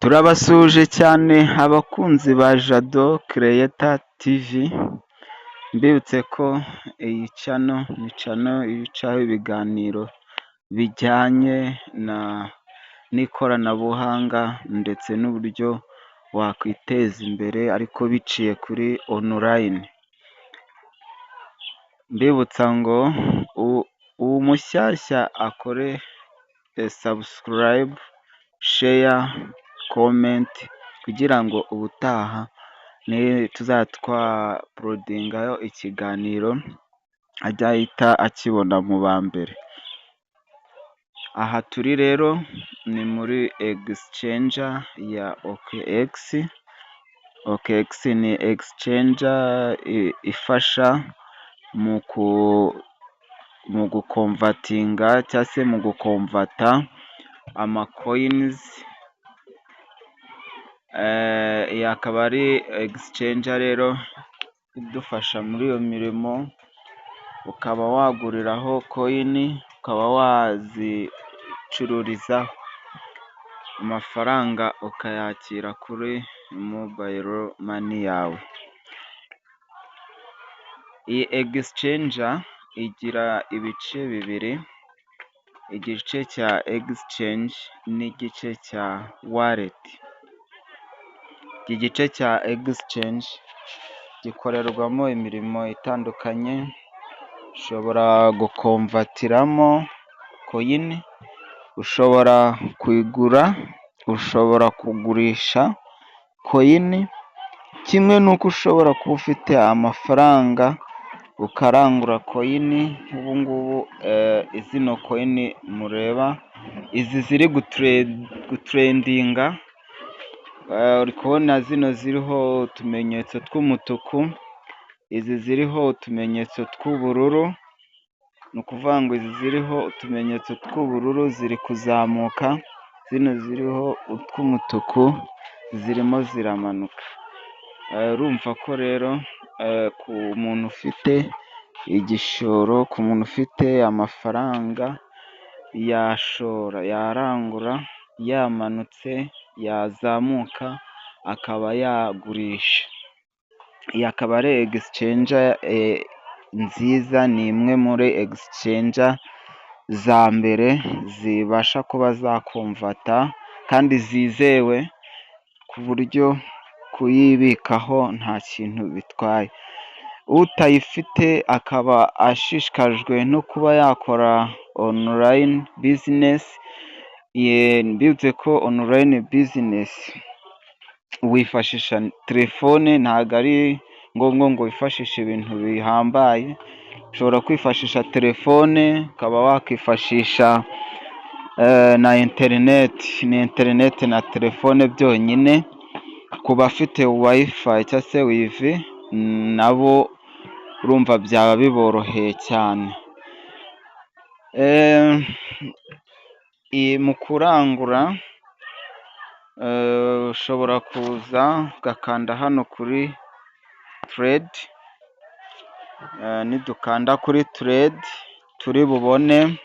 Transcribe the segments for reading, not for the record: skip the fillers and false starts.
Turabasuje cyane abakunzi ba Jado Creator TV, mbibutse ko iyi cano icaho ibiganiro bijyanye n'ikoranabuhanga ndetse n'uburyo wakwiteza imbere ariko biciye kuri online. Mbibutsa ngo umushyashya akore subscribe, share, comment kugira ngo ubutaha tuzatwaporodingayo ikiganiro ajya ahita akibona mu ba mbere. Aha turi rero ni muri exchanger ya OKX. OKX ni exchanger ifasha mu gukomvatinga cyangwa se mu gukomvata amacoins. Iyi akaba ari exchanger rero idufasha muri iyo mirimo, ukaba waguriraho coin, ukaba wazicururizaho, amafaranga ukayakira kuri mobile money yawe. Iyi exchanger igira ibice bibiri, igice cya exchange n'igice cya wallet. Iki gice cya exchange gikorerwamo imirimo itandukanye, ushobora gukomvatiramo coin, ushobora kuyigura, ushobora kugurisha coin, kimwe n'uko ushobora kuba ufite amafaranga ukarangura coin. Ubu ngubu zino coin mureba, izi ziri gutrendinga, uri kubona zino ziriho utumenyetso tw'umutuku, izi ziriho utumenyetso tw'ubururu. Ni ukuvuga ngo izi ziriho utumenyetso tw'ubururu ziri kuzamuka, zino ziriho utw'umutuku zirimo ziramanuka. Urumva ko rero ku muntu ufite igishoro, ku muntu ufite amafaranga, yashora, yarangura, yamanutse, yazamuka, akaba yagurisha. Iyi akaba ari exchanger nziza, ni imwe muri exchanger za mbere zibasha kuba zakomvata kandi zizewe, ku buryo kuyibikaho nta kintu bitwaye. Utayifite akaba ashishikajwe no kuba yakora online business. Mbibutse ko online business wifashisha telefone, ntabwo ari ngombwa ngo wifashishe ibintu bihambaye. Ushobora kwifashisha telefone, ukaba wakwifashisha na interineti. Ni interineti na telefone byonyine. Ku bafite wifi cyangwa se wifi nabo urumva byaba biboroheye cyane. Mu kurangura ushobora kuza ugakanda hano kuri trade. Nidukanda kuri trade turi bubone,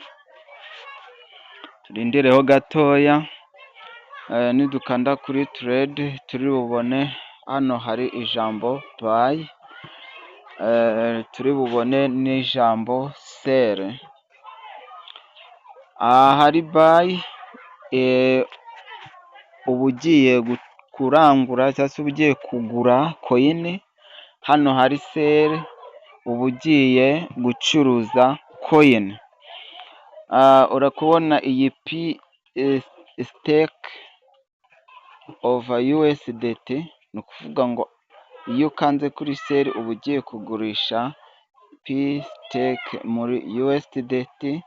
turindireho gatoya, nidukanda kuri trade turi bubone hano hari ijambo buy, turi bubone n'ijambo sell. Ahari buy uba ugiye kurangura cyangwa se ugiye kugura coin, hano hari sell uba ugiye gucuruza coin. Urakubona iyi stake of USDT, ni ukuvuga ngo iyo ukanze kuri sell uba ugiye kugurisha stake muri USDT,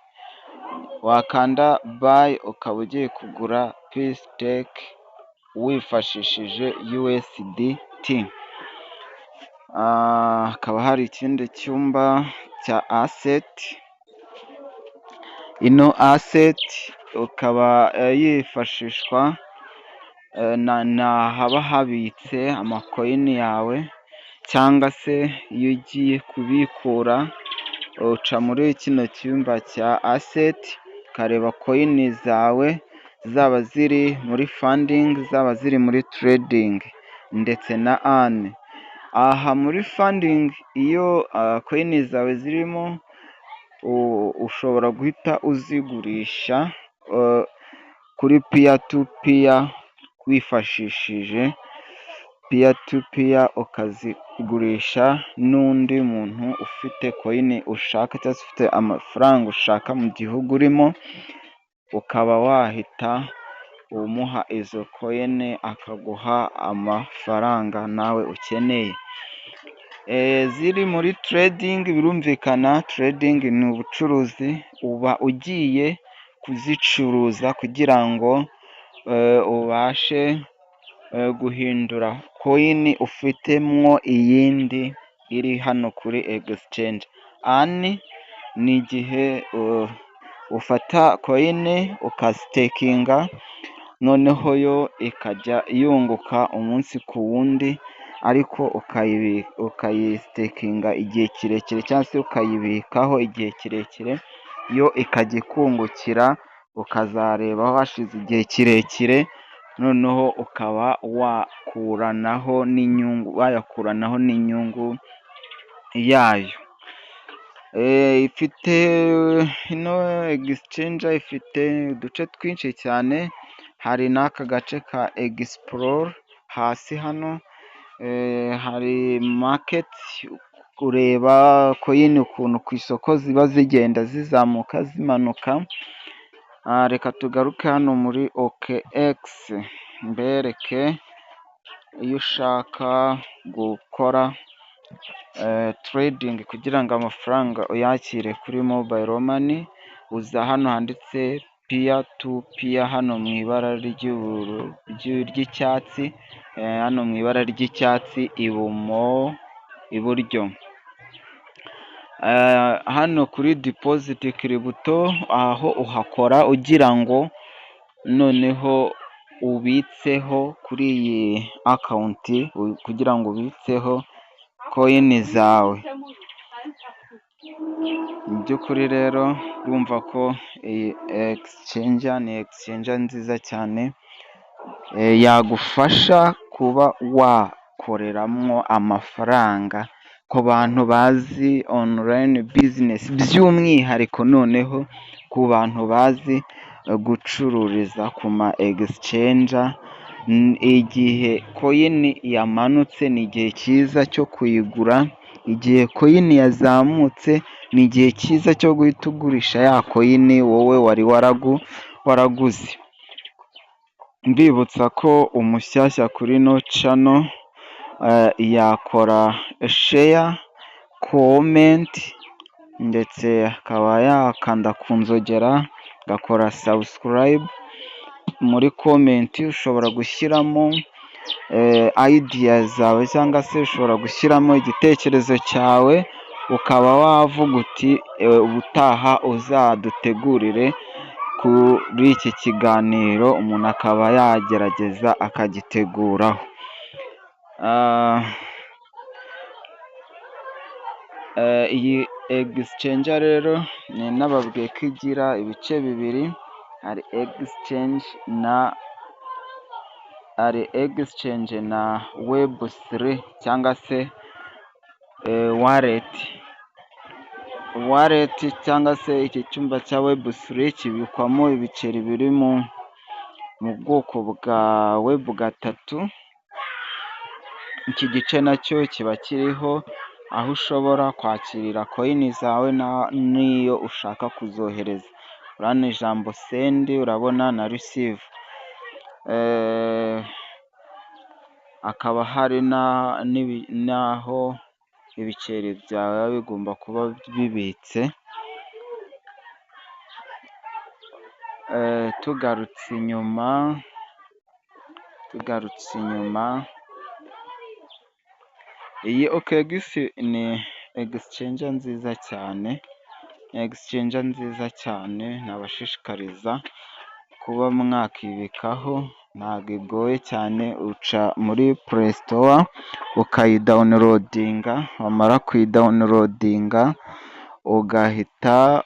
wakanda buy ukaba ugiye kugura stake wifashishije USDT. Hakaba hari ikindi cyumba cya asset. Ino asset ukaba yifashishwa haba habitse amacoin yawe, cyangwa se iyo ugiye kubikura uca muri kino cyumba cya asset ukareba coin zawe zaba ziri muri funding, zaba ziri muri trading ndetse na earn. Aha muri funding iyo coin zawe zirimo ushobora guhita uzigurisha kuri peer to peer wifashishije peer to peer, ukazigurisha n'undi muntu ufite coin ushaka cyangwa se ufite amafaranga ushaka mu gihugu urimo, ukaba wahita umuha izo coin akaguha amafaranga nawe ukeneye. Ziri muri trading birumvikana, trading ni ubucuruzi, uba ugiye kuzicuruza kugira ngo ubashe guhindura coin ufitemo iyindi iri hano kuri exchange. Earn ni igihe ufata coin ukazitekinga noneho yo ikajya yunguka umunsi ku wundi, ariko ukayisitekinga igihe kirekire cyangwa se ukayibikaho igihe kirekire, yo ikajya ikungukira ukazareba hashize igihe kirekire, noneho ukaba wayakuranaho n'inyungu yayo. Ifite ino exchange ifite uduce twinshi cyane, hari n'aka gace ka explore hasi hano, hari market kureba coin ukuntu ku isoko ziba zigenda zizamuka zimanuka. Reka tugaruke hano muri OKX mbereke iyo ushaka gukora trading kugira ngo amafaranga uyakire kuri mobile money, uza hano handitse peer to peer hano mu ibara ry'icyatsi, hano mu ibara ry'icyatsi iburyo. Hano kuri deposit crypto, aho uhakora ugira ngo noneho ubitseho kuri iyi account, kugira ngo ubitseho coin zawe. Mu by'ukuri rero urumva ko iyi exchange ni exchange nziza cyane, yagufasha kuba wakoreramo amafaranga ku bantu bazi online business, by'umwihariko noneho ku bantu bazi gucururiza ku ma exchange. Igihe coin yamanutse ni igihe cyiza cyo kuyigura, igihe coin yazamutse ni igihe cyiza cyo guhita ugurisha ya coin wowe wari waraguze. Mbibutsa ko umushyashya kuri no channel yakora share, comment ndetse akaba yakanda ku nzogera, agakora subscribe. Muri comment ushobora gushyiramo idea zawe cyangwa se ushobora gushyiramo igitekerezo cyawe, ukaba wavuga uti ubutaha uzadutegurire kuri iki kiganiro, umuntu akaba yagerageza akagiteguraho. Iyi exchange rero nababwiye ko igira ibice bibiri, hari exchange na web3 cyangwa se wallet cyangwa se iki cyumba cya web3 kibikwamo ibiceri biri mu bwoko bwa web3. Iki gice nacyo kiba kiriho aho ushobora kwakirira coin zawe n'iyo ushaka kuzohereza. Urabona ijambo send, urabona na receive. Akaba hari n'aho ibiceri byawe bigomba kuba bibitse. Tugarutse inyuma, iyi OKX ni exchange nziza cyane, nabashishikariza kuba mwakibikaho, ntabwo igoye cyane. Uca muri Play Store ukayidawunirodinga, wamara kuyidawunirodinga ugahita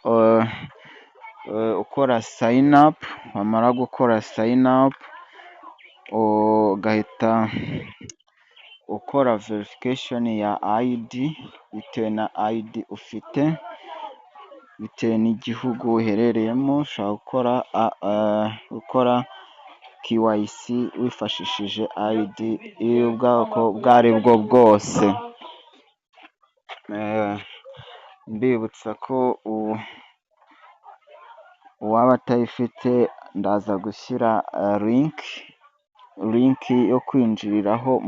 ukora sayini apu, wamara gukora sayini apu ugahita ukora verifikashoni ya ayidi bitewe na ayidi ufite, bitewe n'igihugu uherereyemo, ushobora gukora KYC wifashishije ayidi y'ubwoko ubwo ari bwo bwose. Mbibutsa ko uwaba atayifite ndaza gushyira linki yo kwinjiriraho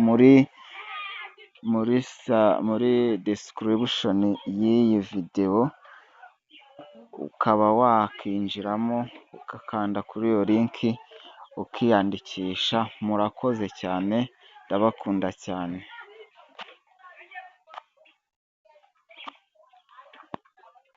muri description y'iyi videwo, ukaba wakinjiramo ugakanda kuri iyo linki ukiyandikisha. Murakoze cyane, ndabakunda cyane.